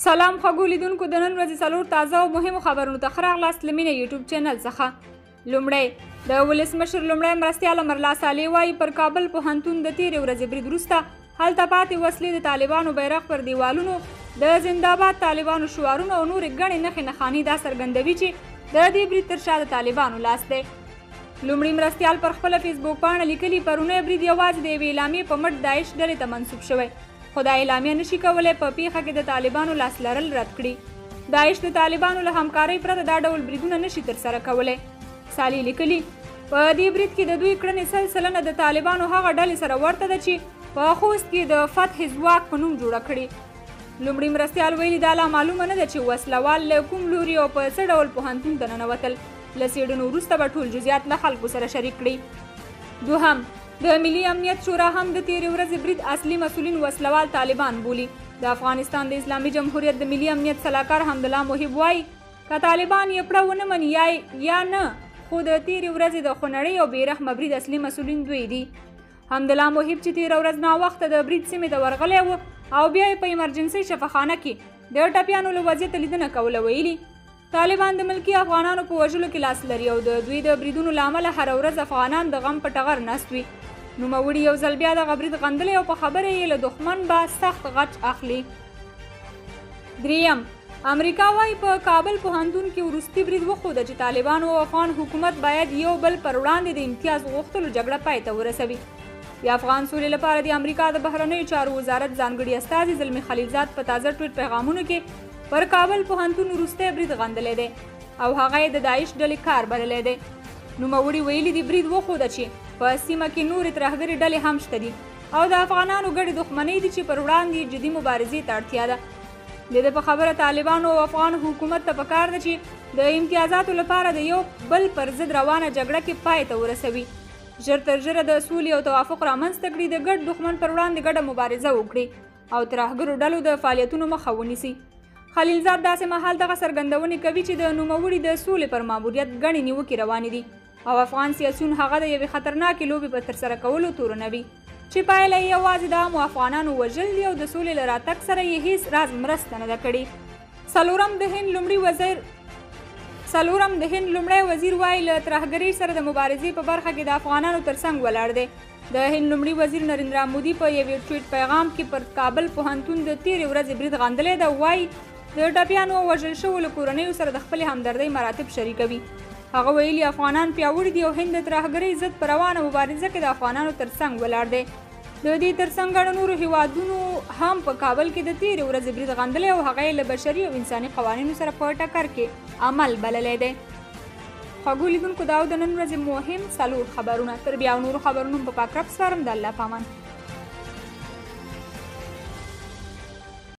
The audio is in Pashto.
سلام خوږو لیدونکو، د نن ورځې څلور تازه او مهمو خبرونو ته ښه راغلاست له مینه یوټیوب چینل څخه. لومړی د ولسمشر لومړی مرستیال امرالله صالح وایي پر کابل پوهنتون د تېرې ورځې برید وروسته هلته پاتې وسلې د طالبانو بیرغ پر دیوالونو د زنده‌باد طالبانو شعارونه او نورې ګڼې نښې نښانې دا څرګندوي چې د دې برید تر شا د طالبانو لاس دی. لومړي مرستیال پر خپله فیسبوک پاڼه لیکلي پرونی برید یوازې د یوې اعلامیې په مټ داعش ډلې ته منسوب شوی، خو دا اعلامیه نشي کولی په پیښه کې د طالبانو لاس لرل رد کړي. داعش د طالبانو له همکارۍ پرته دا ډول بریدونه نشي ترسره کولی. صالح لیکلي په دې برید کې د دوی کړنې 100% د طالبانو هغه ډلې سره ورته ده چې په خوست کې د فتح ځواک په نوم جوړه کړي. لومړي مرستیال ویلي دا لا معلومه نه ده چې وسلوال له کوم لوري او په څه ډول پوهنتون ته ننوتل. له څېړنو وروسته به ټول جزئیات له خلکو سره شریک کړي. دوهم، د ملي امنیت شورا هم د تېرې ورځې برید اصلي مسؤلین وسلوال طالبان بولي. د افغانستان د اسلامي جمهوریت د ملي امنیت سلاکار حمدالله محب وایي که طالبان یې پړه ونه مني یا نه، خو د تېرې ورځې د خونړۍ او بېرحمه برید اصلي مسؤلین دوی دي. حمدالله محب چې تېره ورځ ناوخته د برید سیمې ته ورغلی و او بیا یې په ایمرجنسۍ شفاخانه کې د ټپیانو له وضعیته لیدنه کوله، ویلي طالبان د ملکي افغانانو په وژلو کې لاس لري او د دوی د بریدونو له امله هره ورځ افغانان د غم په ټغر ناست وي. نوموړي یو ځل بیا دغه برید غندلی او په خبره یې له دښمن به سخت غچ اخلي. دریم، امریکا وایي په کابل پوهنتون کې وروستي برید وښوده چې طالبانو او افغان حکومت باید یو بل پر وړاندې د امتیاز غوښتلو جګړه پای ته ورسوي. د افغان سولې لپاره د امریکا د بهرنیو چارو وزارت ځانګړي استازي زلمي خلیلزاد په تازه ټویټ پیغامونو کې پر کابل پوهنتون وروستی برید غندلی دی او هغه یې د داعش ډلې کار بللی دی. نوموړي ویلي دي برید وښوده چې په سیمه کې نورې ترهګرې ډلې هم شته دي او د افغانانو ګډې دښمنۍ دي چې پر وړاندې جدي مبارزې ته اړتیا ده. د ده په خبره طالبانو او افغان حکومت ته پکار ده چې د امتیازاتو لپاره د یو بل پر ضد روانه جګړه کې پای ته ورسوي، ژر تر ژره د سولې او توافق رامنځته کړي، د ګډ دښمن پر وړاندې ګډه مبارزه وکړي او ترهګرو ډلو د فعالیتونو مخه ونیسي. خلیلزاد داسې مهال دغه څرګندونې کوي چې د نوموړي د سولې پر ماموریت ګڼې نیوکې روانې دي او افغان سیاسیون هغه د یوې خطرناکې لوبې په ترسره کولو تورنوي چې پایله یې یوازې د عامو افغانانو وژل دي او د سولې له راتګ سره یې هیڅ راز مرسته نه ده کړې. څلورم، د هند لومړی وزیر وایي له ترهګرۍ سره د مبارزې په برخه کې د افغانانو ترڅنګ ولاړ دی. د هند لومړي وزیر نریندرا مودي په یوې ټویټ پیغام کې پر کابل پوهنتون د تېرې ورځې برید غندلی ده. وایي د ټپیانو او وژل شوو له کورنیو سره د خپلې همدردۍ مراتب شریکوي. هغه ویلي افغانان پیاوړي دي او هند د ترهګرۍ ضد په روانه مبارزه کې د افغانانو ترڅنګ ولاړ دی. د دې ترڅنګ ګڼو نورو هیوادونو هم په کابل کې د تېرې ورځې برید غندلی او هغه یې له بشري او انساني قوانینو سره په ټکر کې عمل بللی دی. خوږو لیدونکو، دا د نن ورځې مهم څلور خبرونه. تر بیا نورو خبرونو په پاک رب سپارم. د الله په امان.